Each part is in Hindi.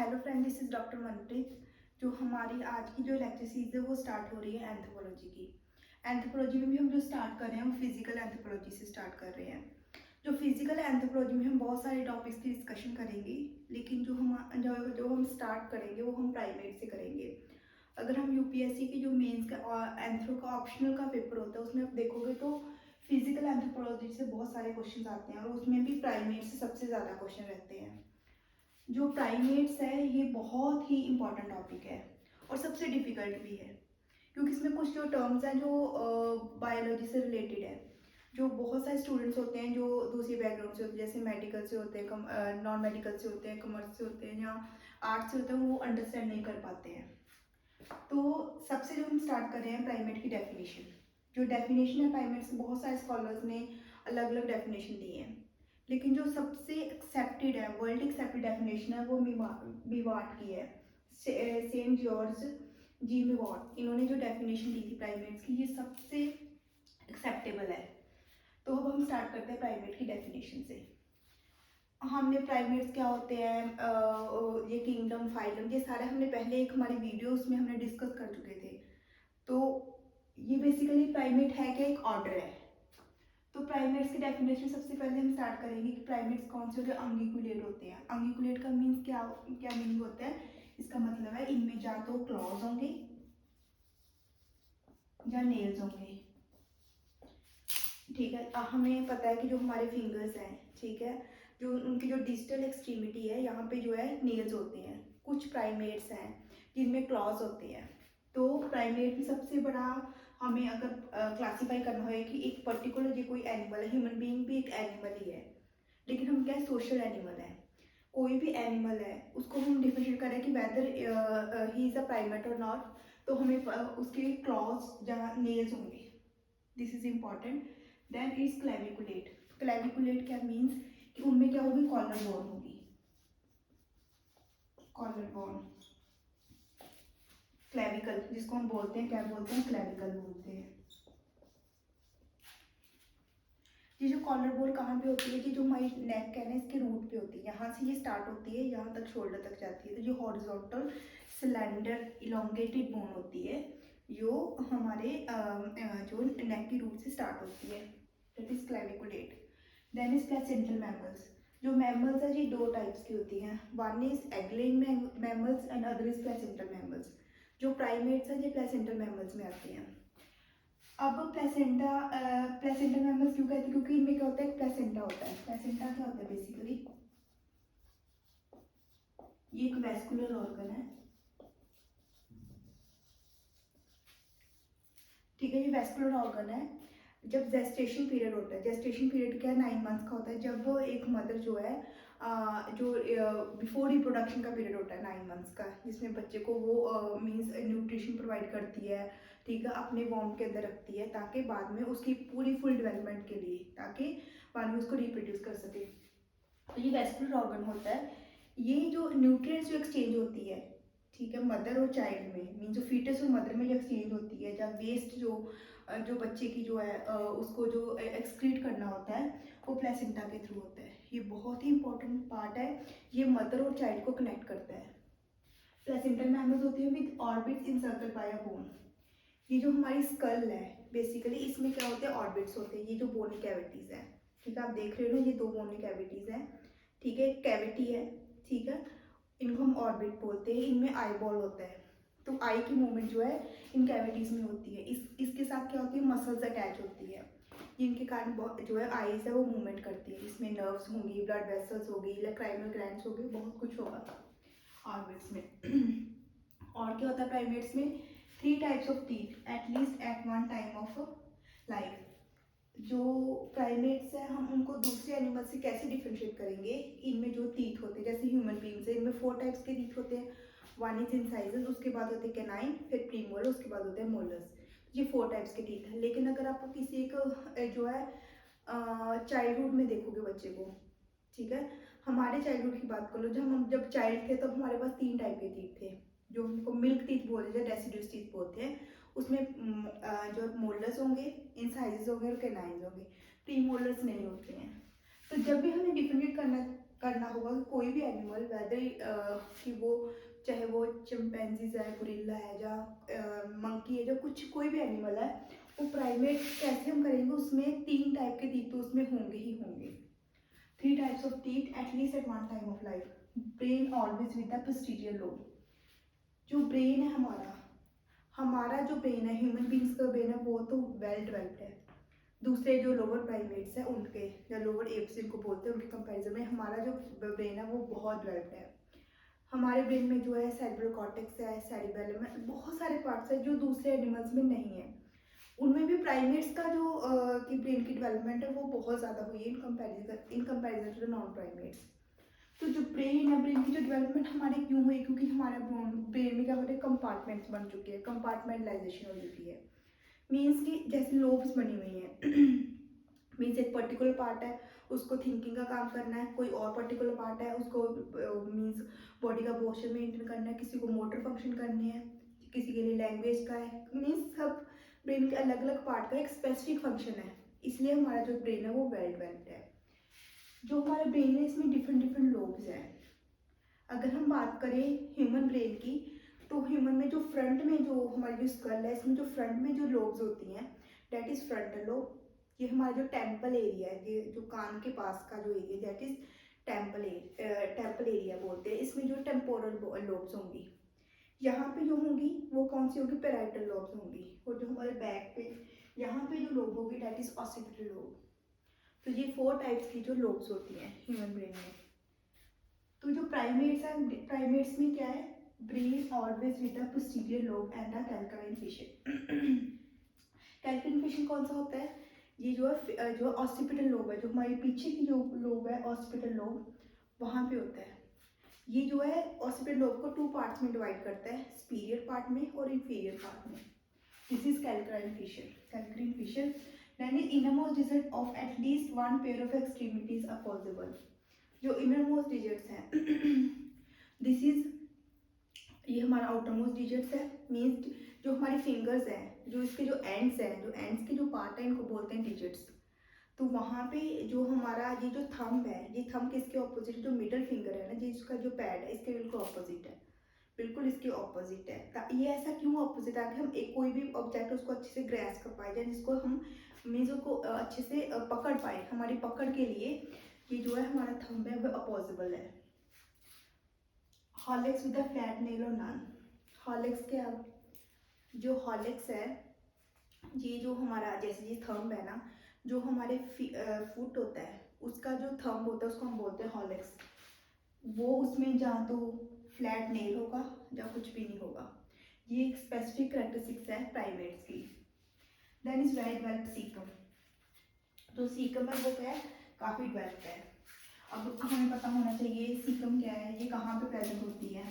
Hello friend, this is doctor Manpreet. जो हमारी आज की जो लेक्चर सीरीज है वो स्टार्ट हो रही है एंथ्रोपोलॉजी की। एंथ्रोपोलॉजी में भी हम जो स्टार्ट कर रहे हैं वो फिजिकल एंथ्रोपोलॉजी से स्टार्ट कर रहे हैं। जो फिजिकल एंथ्रोपोलॉजी में हम बहुत सारे टॉपिक्स की डिस्कशन करेंगे, लेकिन जो हम स्टार्ट करेंगे वो हम प्राइमेट से करेंगे। अगर हम यूपीएससी के जो मेंस का एंथ्रो का ऑप्शनल का पेपर होता है उसमें आप देखोगे तो फिजिकल एंथ्रोपोलॉजी से बहुत सारे क्वेश्चन आते हैं और उसमें भी प्राइमेट से सबसे ज़्यादा क्वेश्चन रहते हैं। जो प्राइमेट्स है ये बहुत ही इम्पॉर्टेंट टॉपिक है और सबसे डिफिकल्ट भी है, क्योंकि इसमें कुछ जो टर्म्स हैं जो बायोलॉजी से रिलेटेड है। जो बहुत सारे स्टूडेंट्स होते हैं जो दूसरी बैकग्राउंड से होते हैं, जैसे मेडिकल से होते हैं, नॉन मेडिकल से होते हैं, कॉमर्स से होते हैं या आर्ट्स से होते हैं, वो अंडरस्टैंड नहीं कर पाते हैं। तो सबसे जो हम स्टार्ट कर रहे हैं प्राइमेट की डेफिनेशन। जो डेफिनेशन है प्राइमेट से बहुत सारे स्कॉलर्स ने अलग अलग डेफिनेशन दी है, लेकिन जो सबसे एक्सेप्टेड है, वर्ल्ड एक्सेप्टेड डेफिनेशन है, वो मिवाट की है। सेंट जॉर्ज जी मिवाट, इन्होंने जो डेफिनेशन दी थी प्राइमेट्स की, ये सबसे एक्सेप्टेबल है। तो अब हम स्टार्ट करते हैं प्राइमेट की डेफिनेशन से। हमने प्राइमेट्स क्या होते हैं, ये किंगडम, फाइलम, ये सारे हमने पहले एक हमारी वीडियो उसमें हमने डिस्कस कर चुके थे। तो ये बेसिकली प्राइमेट है क्या, एक ऑर्डर है। तो प्राइमेट्स की डेफिनेशन सबसे पहले हम स्टार्ट करेंगे कि प्राइमेट्स कौन से होते हैं। अंगिकुलेट होते हैं। अंगिकुलेट का मीन्स क्या क्या मीनिंग होता है, इसका मतलब है इनमें या तो क्लॉज होंगे या नेल्स होंगे। ठीक है, हमें पता है कि जो हमारे फिंगर्स हैं, ठीक है, जो उनकी जो डिजिटल एक्सट्रीमिटी है, यहाँ पे जो है नेल्स होते हैं। कुछ प्राइमेट्स हैं जिनमें क्लॉज होते हैं। तो प्राइमेट में सबसे बड़ा हमें अगर क्लासीफाई करना हो कि एक पर्टिकुलर जो कोई एनिमल है, ह्यूमन बीइंग भी एक एनिमल ही है, लेकिन हम क्या सोशल एनिमल है। कोई भी एनिमल है उसको हम डिफरेंशिएट करें कि whether he is a primate और नॉट, तो हमें उसके क्लॉज या नेल्स होंगे। This is important. Then is claviculate. Claviculate क्या मीन्स कि उनमें क्या होगी, कॉलर बोन होगी। कॉलर बोन, क्लेविकल जिसको हम बोलते हैं, क्या बोलते हैं, क्लेविकल बोलते हैं। ये जो कॉलर बोन कहाँ पे होती है, कि जो हमारी नेक है ना, इसके रूट पे होती है। यहाँ से ये स्टार्ट होती है, यहाँ तक शोल्डर तक जाती है। तो ये हॉरिजॉन्टल स्लेंडर इलोंगेटेड बोन होती है, जो हमारे जो नेक की रूट से स्टार्ट होती है। That is claviculate. Then is placental mammals. जो मैमल्स है ये दो टाइप्स की होती हैं। One is egg laying mammals and other is placental mammals. जो प्राइमेट्स हैं ये प्लेसेंटल मैमल्स में आते हैं। अब प्लेसेंटा मैमल्स क्यों कहते हैं, क्योंकि इनमें क्या होता है, प्लेसेंटा होता है। प्लेसेंटा क्या होता है बेसिकली, ये एक वेस्कुलर ऑर्गन है। ठीक है, ये वेस्कुलर ऑर्गन है। जब जेस्टेशन पीरियड होता है, जेस्टेशन पीरियड क्या है, 9 मंथ्स का होता है। जब एक मदर जो है जो बिफोर रिप्रोडक्शन का पीरियड होता है 9 मंथ्स का, जिसमें बच्चे को वो मीन्स न्यूट्रिशन प्रोवाइड करती है, ठीक है, अपने वॉर्म के अंदर रखती है, ताकि बाद में उसकी पूरी फुल डेवलपमेंट के लिए, ताकि बाद में उसको रिप्रोड्यूस कर सके। तो ये वेस्कुलर ऑर्गन होता है। ये जो न्यूट्रिएंट्स जो एक्सचेंज होती है, ठीक है, मदर और चाइल्ड में, मीन जो फीटस और मदर में जो एक्सचेंज होती है, या वेस्ट जो बच्चे की जो है उसको जो एक्सक्रीट करना होता है, वो प्लेसेंटा के थ्रू होता है। ये बहुत ही इंपॉर्टेंट पार्ट है, ये मदर और चाइल्ड को कनेक्ट करता है। प्लेसेंटल मैमल्स होती है with orbits encircled by a bone. ये जो हमारी स्कल है बेसिकली, इसमें क्या होते हैं, ऑर्बिट्स होते हैं। ये जो बोनी कैविटीज है, ठीक है, आप देख रहे हो ना, ये दो बोनी कैविटीज हैं, ठीक है, एक कैविटी है, ठीक है, इनको हम ऑर्बिट बोलते हैं। इनमें आई बॉल होता है, तो आई की मूवमेंट जो है इन कैविटीज में होती है। इसके साथ क्या होती है, मसल्स अटैच होती है, जिनके कारण जो है आईज है वो मूवमेंट करती है। इसमें नर्व्स होंगी, ब्लड वेसल्स होगी, लैक्राइमल ग्लैंड्स होगी, बहुत कुछ होगा ऑर्बिट्स में। और क्या होता है प्राइमेट्स में, 3 types of teeth at least at one time of life. जो प्राइमेट्स हैं हम उनको दूसरे एनिमल से कैसे डिफ्रेंशिएट करेंगे, इनमें जो टीथ होते हैं, जैसे ह्यूमन बींग्स है, इनमें 4 टाइप्स के टीथ होते हैं। वन इज इंसाइजर्स, उसके बाद होते हैं कैनाइन, फिर प्रीमोलर, उसके बाद होते हैं मोलर्स। ये 4 टाइप्स के टीथ है। लेकिन अगर आपको किसी एक जो है चाइल्डहुड में देखोगे बच्चे को, ठीक है, हमारे चाइल्डहुड की बात कर लो, जब हम जब चाइल्ड थे तब हमारे पास 3 टाइप के टीथ थे, जो उनको मिल्क टीथ बोलते हैं, डेसिडुअस टीथ बोलते हैं। उसमें जो मोलर्स होंगे, इंसाइजर्स होंगे और कैनाइन्स होंगे, प्री मोलर्स नहीं होते हैं। तो जब भी हमें डिफरेंशिएट करना करना होगा कि कोई भी एनिमल वेदर कि वो चाहे वो चिंपैंजीज है, गोरिल्ला है, या मंकी है, या कुछ कोई भी एनिमल है, वो प्राइमेट कैसे हम करेंगे, उसमें 3 टाइप के टीथ तो उसमें होंगे ही होंगे। 3 types of teeth at least at one time of life. Brain always with the posterior lobe. जो ब्रेन है हमारा, हमारा जो ब्रेन है, ह्यूमन बींग्स का ब्रेन है, वो तो वेल डेवलप्ड है। दूसरे जो लोअर प्राइमेट्स हैं उनके, या लोअर एप्स जिनको बोलते हैं, उनके कंपैरिजन में हमारा जो ब्रेन है वो बहुत डेवलप्ड है। हमारे ब्रेन में जो है सेरेब्रल कॉर्टेक्स है, सेरिबेलम है, बहुत सारे पार्ट्स हैं जो दूसरे एनिमल्स में नहीं है। उनमें भी प्राइमेट्स का जो की ब्रेन की डेवलपमेंट है वो बहुत ज़्यादा हुई है in comparison to non primates. तो जो ब्रेन है, ब्रेन की जो डेवलपमेंट हमारे क्यों हुई, क्योंकि हमारे ब्रेन में क्या हो रहे हैं, कंपार्टमेंट्स बन चुके हैं, कंपार्टमेंटलाइजेशन हो चुकी है। मीन्स कि जैसे लोब्स बनी हुई हैं मीन्स एक पर्टिकुलर पार्ट है उसको थिंकिंग का काम करना है, कोई और पर्टिकुलर पार्ट है उसको मीन्स बॉडी का पोस्चर मेंटेन करना है, किसी को मोटर फंक्शन करनी है, किसी के लिए लैंग्वेज का है। मीन्स सब ब्रेन के अलग अलग पार्ट का एक स्पेसिफिक फंक्शन है, इसलिए हमारा जो ब्रेन है वो वेल डेवलप्ड है। जो हमारा ब्रेन है इसमें डिफरेंट डिफरेंट लोब्स हैं। अगर हम बात करें ह्यूमन ब्रेन की, तो ह्यूमन में जो फ्रंट में जो हमारी जो स्कल है, इसमें जो फ्रंट में जो लोब्स होती हैं, डेट इज फ्रंटल लोब। ये हमारा जो टेम्पल एरिया है, ये जो कान के पास का जो area, that is temple area बोलते हैं। इसमें जो टेम्पोरल लोब्स होंगी, यहाँ पे जो होंगी वो कौन सी होगी, पेराइटल लोब्स होंगी। और जो हमारे बैक पे यहाँ पे जो लोब होगी, डेट इज ऑसिपिटल लोब। तो ये 4 टाइप्स की जो लोब्स होती हैं ह्यूमन ब्रेन में। तो जो प्राइमेट्स हैं, प्राइमेट्स में क्या है, brain always with the posterior lobe and the calcarine fissure. Calcarine fissure कौन सा होता है, ये जो है जो ऑसिपिटल लोब है, जो हमारी पीछे की जो लोब है ऑसिपिटल लोब, वहाँ पे होता है। ये जो है ऑसिपिटल लोब को 2 पार्ट्स में डिवाइड करता है, सुपीरियर पार्ट में और इंफीरियर पार्ट में। This is calcarine fissure. Calcarine fissure then the innermost digit of at least one pair of extremities are possible। जो इनर मोस्ट डिजिट्स हैं दिस इज, ये हमारा आउटर मोस्ट डिजिट्स है। मीन्स जो हमारी फिंगर्स हैं, जो इसके जो एंड्स हैं, जो एंड्स के जो पार्ट है इनको बोलते हैं डिजिट्स। तो वहाँ पे जो हमारा ये जो थंब है, ये थंब किसके ऑपोजिट है, जो मिडल फिंगर है ना, जिसका जो पैड है इसके बिल्कुल ऑपोजिट है, बिल्कुल इसके ऑपोजिट है। ये ऐसा क्यों ऑपोजिट है, ताकि हम एक कोई भी ऑब्जेक्ट उसको अच्छे से ग्रैस्प कर पाए, जिसको हम मीन्स उसको अच्छे से पकड़ पाए। हमारी पकड़ के लिए ये जो है हमारा थंब है वो अपोजिबल है। हॉलिक्स विद अ फ्लैट नेल और नन। हॉलिक्स क्या, जो हॉलिक्स है, ये जो हमारा जैसे ये थंब है ना, जो हमारे फुट होता है उसका जो थंब होता है उसको हम बोलते हैं हॉलिक्स। वो उसमें जहाँ तो फ्लैट नेल होगा या कुछ भी नहीं होगा। ये एक स्पेसिफिक करेक्टरिस्टिक्स है प्राइमेट्स की। Then is well developed caecum. जो सीकम है वो क्या है, काफ़ी डेवलप्ड है। अब हमें पता होना चाहिए सीकम क्या है, ये कहाँ पे प्रेजेंट होती है।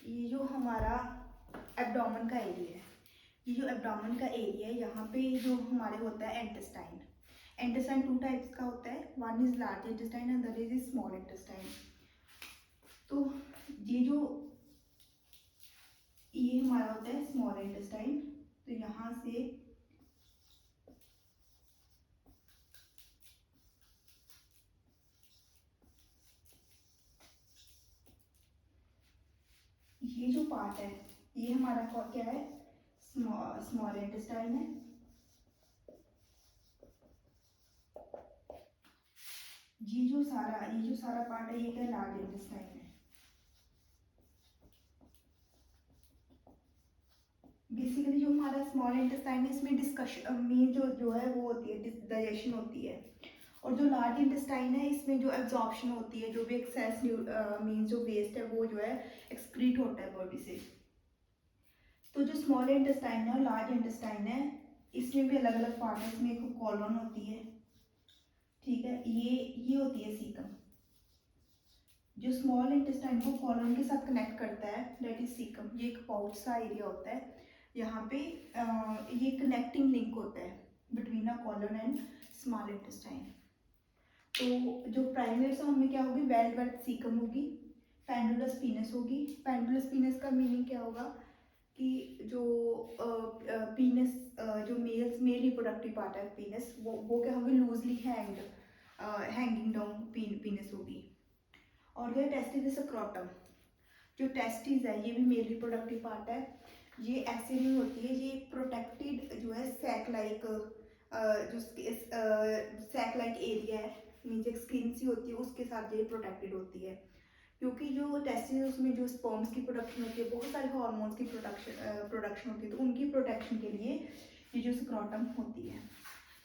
ये जो हमारा एब्डोमेन का एरिया है, ये जो एब्डोमेन का एरिया है, यहाँ पे जो हमारे होता है एंटेस्टाइन। एंटेस्टाइन 2 टाइप्स का होता है, one is large intestine and other is small intestine. तो ये जो ये हमारा होता है स्मॉल इंटेस्टाइन। तो यहाँ से ये जो पार्ट है ये हमारा क्या है, स्मॉल इंटेस्टाइन है। ये जो सारा पार्ट है ये क्या, लार्ज इंटेस्टाइन है। बेसिकली जो हमारा स्मॉल इंटेस्टाइन है इसमें डिस्कशन में जो है वो होती है, डाइजेशन होती है। और जो लार्ज इंटेस्टाइन है इसमें जो एब्जॉर्प्शन होती है, जो भी एक्सेस मीन जो वेस्ट है वो जो है एक्सक्रीट होता है बॉडी से। तो जो स्मॉल इंटेस्टाइन है और लार्ज इंटेस्टाइन है इसमें भी अलग अलग पार्ट है। इसमें एक कॉलम होती है, ठीक है, ये होती है सीकम। जो स्मॉल इंटेस्टाइन को कॉलम के साथ कनेक्ट करता है दैट इज सीकम। ये एक पाउच सा एरिया होता है, यहाँ पे ये कनेक्टिंग लिंक होता है between a column and small intestine. तो जो प्राइमेट्स है उनमें क्या होगी, वेल डेवलप्ड सीकम होगी, पेंडुलस पीनस होगी। पेंडुलस पीनस का मीनिंग क्या होगा कि जो पीनस जो मेल रिप्रोडक्टिव पार्ट है पीनस, वो क्या होगी, लूजली हैंगिंग डाउन पीनस होगी। और यह टेस्टिस स्क्रोटम, जो टेस्टिस है ये भी मेल रिप्रोडक्टिव पार्ट है। ये ऐसे नहीं होती है, ये प्रोटेक्टेड जो है सैक लाइक जो सैक लाइक एरिया है, नीचे स्किन सी होती है उसके साथ ये प्रोटेक्टेड होती है। क्योंकि जो टेस्टिस उसमें जो स्पर्म्स की प्रोडक्शन होती है, बहुत सारे हार्मोन्स की प्रोडक्शन होती है, तो उनकी प्रोटेक्शन के लिए ये जो स्क्रोटम होती है,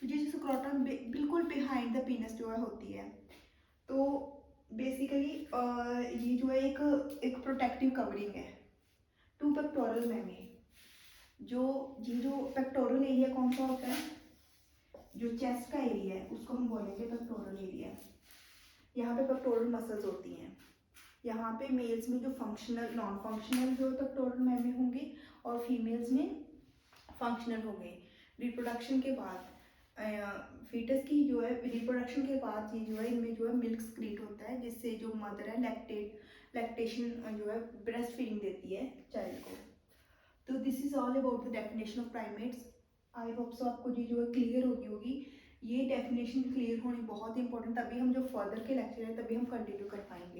तो ये जो स्क्रोटम बिल्कुल बिहाइंड द पीनस जो है होती है। तो बेसिकली ये जो है एक प्रोटेक्टिव कवरिंग है टू पेक्टोरल मेमे। जो पेक्टोरल एरिया कौन सा होता है, जो चेस्ट का एरिया है उसको हम बोलेंगे पेक्टोरल एरिया। यहाँ पे पेक्टोरल मसल्स होती हैं। यहाँ पे मेल्स में जो फंक्शनल नॉन फंक्शनल जो पेक्टोरल मेमे होंगे और फीमेल्स में फंक्शनल होंगे। रिप्रोडक्शन के बाद फीटस की जो है रिप्रोडक्शन के बाद ये जो है इनमें जो है मिल्क स्क्रीट होता है, जिससे जो मदर है लैक्टेशन जो है ब्रेस्ट फीडिंग देती है चाइल्ड को। तो this is all about the definition of primates. I hope so आपको ये जो है क्लियर होगी। ये डेफिनेशन क्लियर होनी बहुत इंपॉर्टेंट, तभी हम जो फर्दर के लेक्चर है तभी हम कंटिन्यू कर पाएंगे।